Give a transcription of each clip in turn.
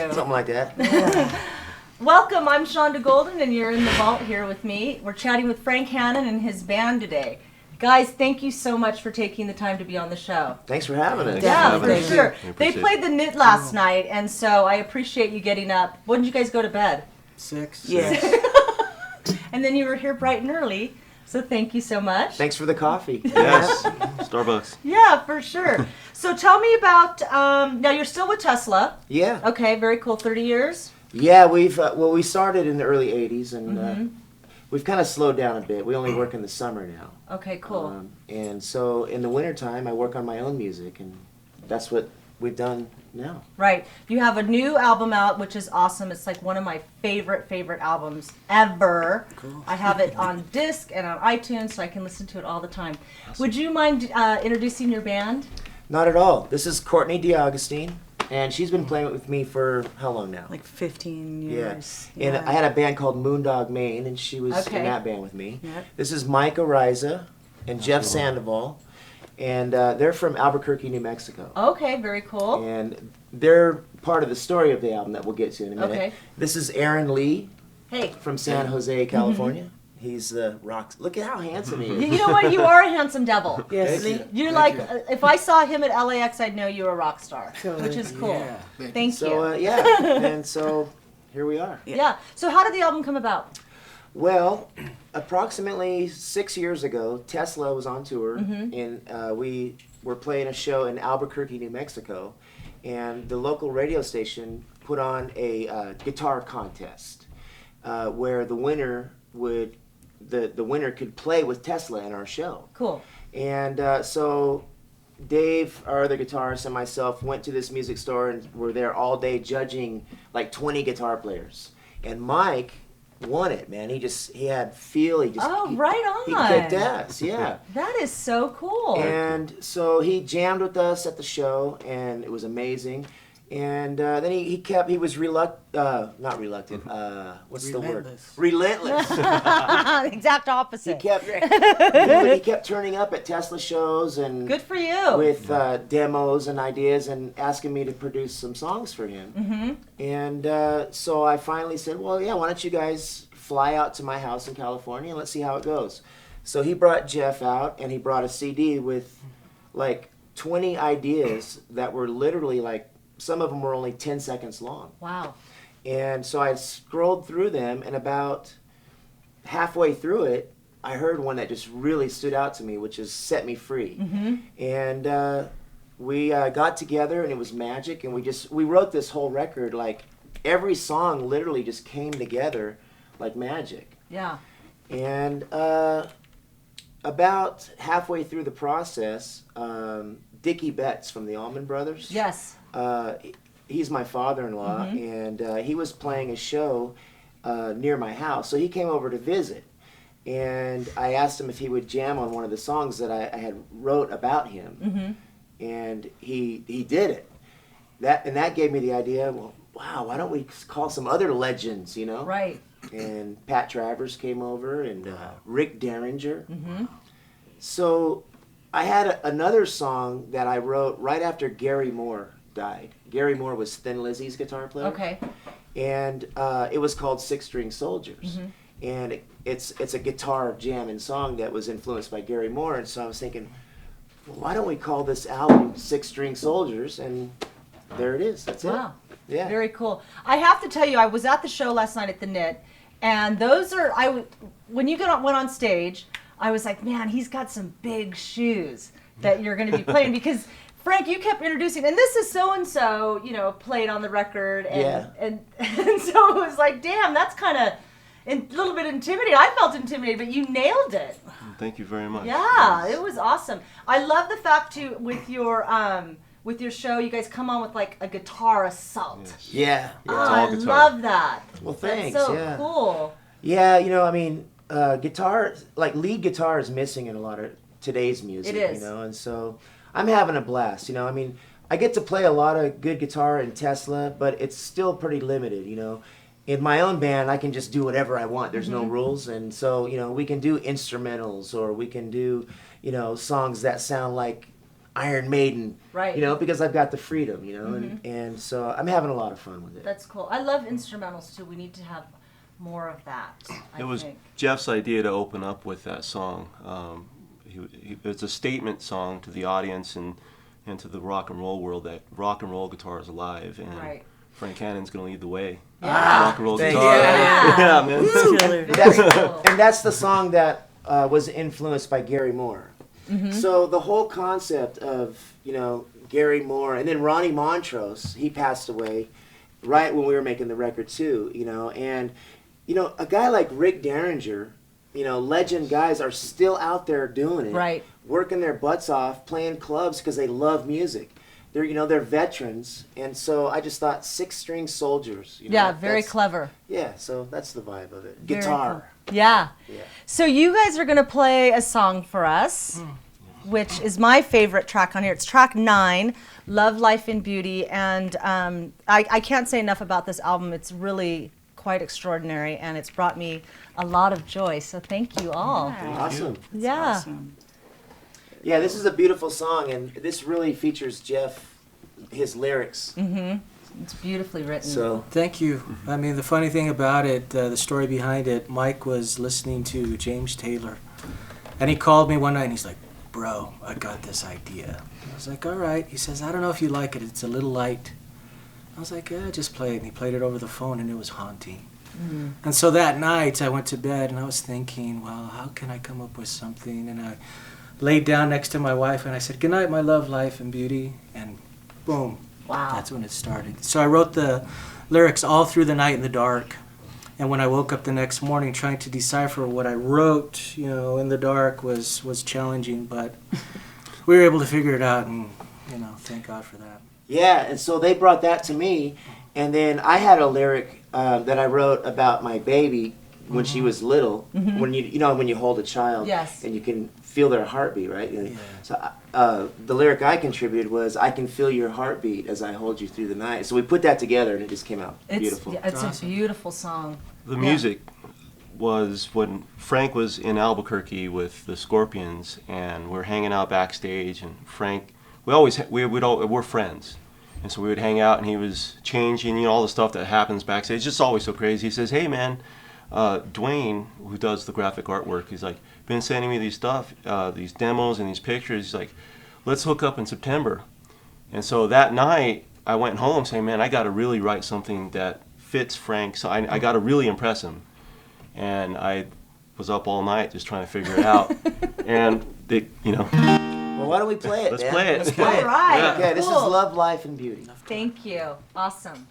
you. Something like that. Welcome, I'm Shanda Golden, and you're in the vault here with me. We're chatting with Frank Hannon and his band today. Guys, thank you so much for taking the time to be on the show. Thanks for having us. Yeah, for sure. They appreciate played the Knit last night, and so I appreciate you getting up. When did you guys go to bed? 6. Yeah. And then you were here bright and early, so thank you so much. Thanks for the coffee. Yes, Starbucks. Yeah, for sure. So tell me about, now you're still with Tesla. Yeah. Okay, very cool, 30 years. Yeah, we started in the early 80s, and we've kind of slowed down a bit. We only work in the summer now. Okay, cool. And so in the wintertime, I work on my own music, and that's what we've done now. Right. You have a new album out, which is awesome. It's like one of my favorite albums ever. Cool. I have it on disc and on iTunes, so I can listen to it all the time. Awesome. Would you mind introducing your band? Not at all. This is Courtney DeAugustine, and she's been playing with me for how long now? Like 15 years. Yeah. And I had a band called Moondog Maine, and she was in that band with me. Yep. This is Mike Ariza and Jeff Sandoval, and they're from Albuquerque, New Mexico. Okay, very cool. And they're part of the story of the album that we'll get to in a minute. Okay. This is Aaron Lee Hey. from San Jose, California. He's the rock. Look at how handsome he is. You know what? You are a handsome devil. Yes. You're like, if I saw him at LAX, I'd know you were a rock star, which is cool. Yeah. Thank So, you. yeah. And so here we are. Yeah. So how did the album come about? Well, approximately 6 years ago, Tesla was on tour, and we were playing a show in Albuquerque, New Mexico, and the local radio station put on a guitar contest where the winner would the winner could play with Tesla in our show. Cool. And so Dave, our other guitarist, and myself went to this music store and were there all day judging like 20 guitar players. And Mike won it, man. He had feel. He right He on. kicked ass, yeah. That is so cool. And so he jammed with us at the show, and it was amazing. And then he was not reluctant. What's the word? Relentless. Exact opposite. He kept turning up at Tesla shows and Good for you. with demos and ideas and asking me to produce some songs for him. Mm-hmm. And so I finally said, well, yeah, why don't you guys fly out to my house in California and let's see how it goes. So he brought Jeff out, and he brought a CD with like 20 ideas that were literally like, some of them were only 10 seconds long. Wow. And so I scrolled through them, and about halfway through it, I heard one that just really stood out to me, which is Set Me Free. Mm-hmm. And we got together, and it was magic, and we wrote this whole record, like every song literally just came together like magic. Yeah. And about halfway through the process, Dickey from the Allman Brothers. Yes. He's my father-in-law, and he was playing a show near my house, so he came over to visit. And I asked him if he would jam on one of the songs that I had wrote about him, and he did it. That gave me the idea. Well, wow, why don't we call some other legends, you know? Right. And Pat Travers came over, and Rick Derringer. So I had another song that I wrote right after Gary Moore died. Gary Moore was Thin Lizzy's guitar player. Okay. And it was called Six String Soldiers. And it's a guitar jamming song that was influenced by Gary Moore. And so I was thinking, well, why don't we call this album Six String Soldiers? And there it is. That's it. Wow. Yeah. Very cool. I have to tell you, I was at the show last night at the Knit, and those are, when you went on stage, I was like, man, he's got some big shoes that you're going to be playing, because Frank, you kept introducing, and this is so-and-so, played on the record, and so it was like, damn, that's kind of a little bit intimidating. I felt intimidated, but you nailed it. Thank you very much. Yeah, it was awesome. I love the fact, too, with your show, you guys come on with, like, a guitar assault. Yes. Yeah. Oh, all I guitar. love that. Well, thanks. That's so yeah. cool. Yeah, I mean, guitar, like lead guitar is missing in a lot of today's music, It is. and so I'm having a blast, I mean, I get to play a lot of good guitar in Tesla, but it's still pretty limited, In my own band, I can just do whatever I want. There's no rules, and so, we can do instrumentals, or we can do, songs that sound like Iron Maiden, Right. you know, because I've got the freedom, you know, and so I'm having a lot of fun with it. That's cool. I love instrumentals too. We need to have more of that. It was I think. Jeff's idea to open up with that song. It's a statement song to the audience and to the rock and roll world that rock and roll guitar is alive, and Right. Frank Hannon's going to lead the way. Yeah. Rock and roll Thank guitar. you. Yeah, man. Killer. And that's the song that was influenced by Gary Moore. So the whole concept of, you know, Gary Moore, and then Ronnie Montrose, he passed away right when we were making the record too, you know, and, you know, a guy like Rick Derringer, you know, legend guys are still out there doing it. Right. Working their butts off, playing clubs because they love music. They're, you know, they're veterans, and so I just thought 6-string soldiers. You know, Yeah, very that's- clever. Yeah, so that's the vibe of it. Very Guitar. cool. Yeah. Yeah. So you guys are going to play a song for us, which is my favorite track on here. It's track 9, Love, Life, and Beauty. And I can't say enough about this album. It's really quite extraordinary, and it's brought me a lot of joy. So thank you all. Awesome. Yeah. Awesome. Yeah, this is a beautiful song, and this really features Jeff, his lyrics. It's beautifully written. So, Thank you. I mean, the funny thing about it, the story behind it, Mike was listening to James Taylor, and he called me one night, and he's like, "Bro, I got this idea." I was like, "All right." He says, "I don't know if you like it. It's a little light." I was like, "Yeah, just play it." And he played it over the phone, and it was haunting. And so that night, I went to bed, and I was thinking, well, how can I come up with something? And I laid down next to my wife, and I said, "Good night, my love, life, and beauty." And boom. Wow. That's when it started. So I wrote the lyrics all through the night in the dark. And when I woke up the next morning trying to decipher what I wrote, you know, in the dark was challenging, but we were able to figure it out, and, you know, thank God for that. yeah, and so they brought that to me, and then I had a lyric that I wrote about my baby when she was little, when you know, when you hold a child, Yes. and you can feel their heartbeat, right? Yeah. So the lyric I contributed was, "I can feel your heartbeat as I hold you through the night." So we put that together, and it just came out beautiful. It's Awesome. a beautiful song. The music was when Frank was in Albuquerque with the Scorpions, and we're hanging out backstage, and Frank, we're friends, and so we would hang out, and he was changing, you know, all the stuff that happens backstage. It's just always so crazy. He says, "Hey man, Dwayne, who does the graphic artwork, he's like, been sending me these stuff, these demos and these pictures. He's like, let's hook up in September." And so that night, I went home saying, man, I got to really write something that fits Frank. So I got to really impress him. And I was up all night just trying to figure it out. And they, you know, Well, why don't we play it? let's Dan? play it. Let's play All it. right. Yeah. Okay, this is Cool. Love, Life, and Beauty. Thank you. Awesome.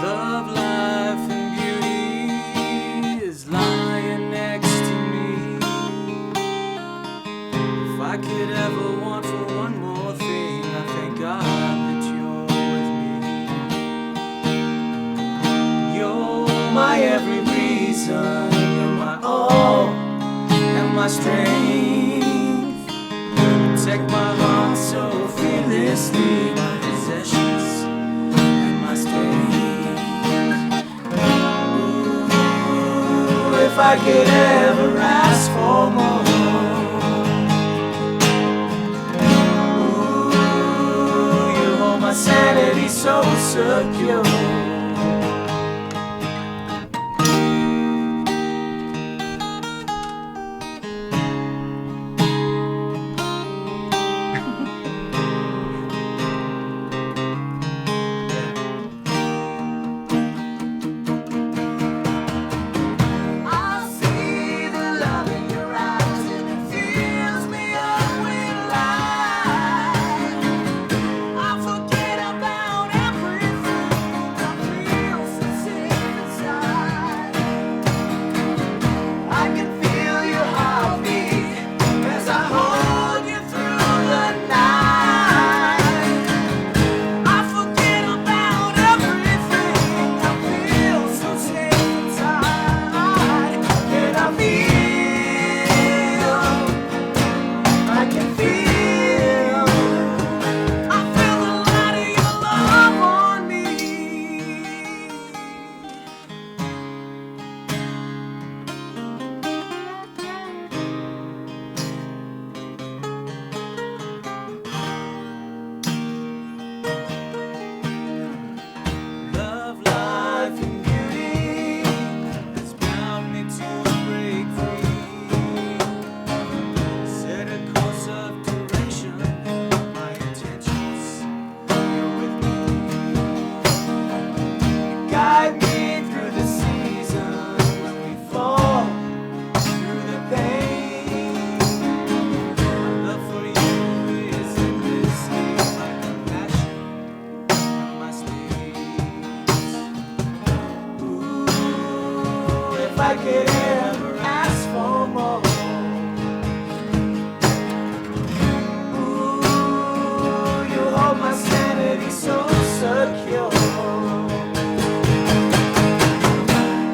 Love, life, and beauty is lying next to me. If I could ever want for one more thing, I thank God that you're with me. You're my every reason, you're my all and my strength. Protect my heart so fearlessly, my possessions and my strength. Ooh, if I could ever ask for more. Ooh, you hold my sanity so secure. I see the love in your eyes and it fills me up with life. I forget about everything. I'm I could ever ask for more. Ooh, you hold my sanity so secure.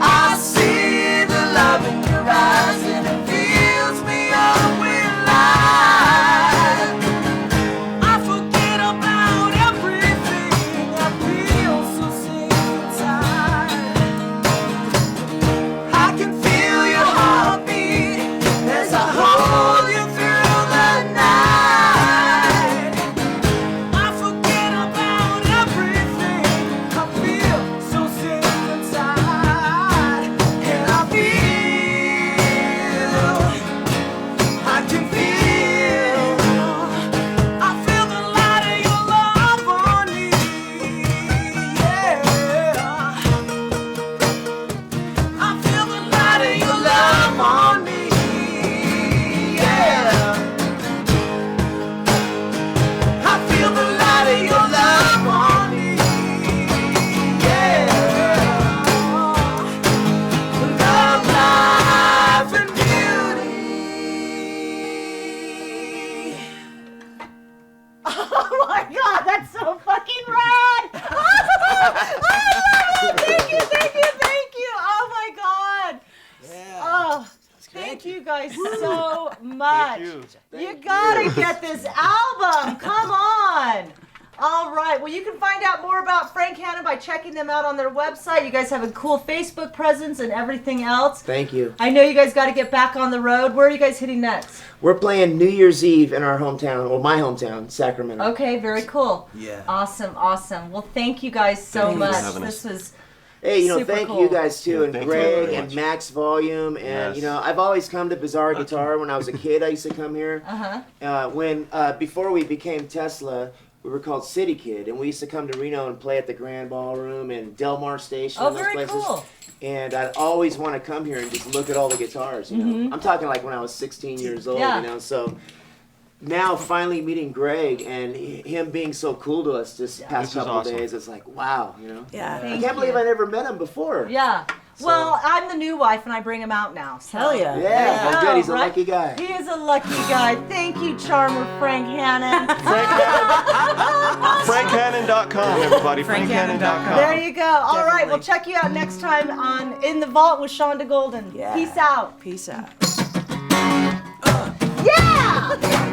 I see the love in your eyes and it fills me up with life. I forget about everything. I feel so safe inside. I can feel your heartbeat as I hold you through the night. I forget about everything. I feel so safe inside. And I can feel, I feel the light of your love on me. Yeah. I feel the light of your love on me. Yeah. I feel the light of your love on me. Yeah. Love, life, and beauty. Oh my god, that's so fucking rad! I love it! Thank you, thank you, thank you! Oh my god! Yeah. Oh, thank you guys so much. Thank you. You gotta get this album. Come on. All right. Well, you can find out more about Frank Hannon by checking them out on their website. You guys have a cool Facebook presence and everything else. Thank you. I know you guys got to get back on the road. Where are you guys hitting next? We're playing New Year's Eve in our hometown, or my hometown, Sacramento. Okay, very cool. Yeah. Awesome, awesome. Well, thank you guys so Thank you for much. having us. This was Hey, super thank cool. you guys too, Yeah, and thank you Greg very and much. Max Volume, and Yes. I've always come to Bizarre Guitar when I was a kid. I used to come here. When before we became Tesla, we were called City Kid, and we used to come to Reno and play at the Grand Ballroom and Del Mar Station. Oh, and those very places. cool. And I'd always want to come here and just look at all the guitars. You know, I'm talking like when I was 16 years old. Yeah. You know, so. Now, finally meeting Greg and him being so cool to us this past This is couple awesome. days, it's like, wow, you know. Yeah. I Thank can't believe you. I never met him before. Yeah. Well, I'm the new wife, and I bring him out now. So. Hell yeah. Yeah, well, good. He's a right? lucky guy. He is a lucky guy. Thank you, Charmer Frank Hannon. FrankHannon.com, everybody. FrankHannon.com. There you go. All right, we'll Definitely. check you out next time on In the Vault with Shanda Golden. Yeah. Peace out. Peace out. Yeah!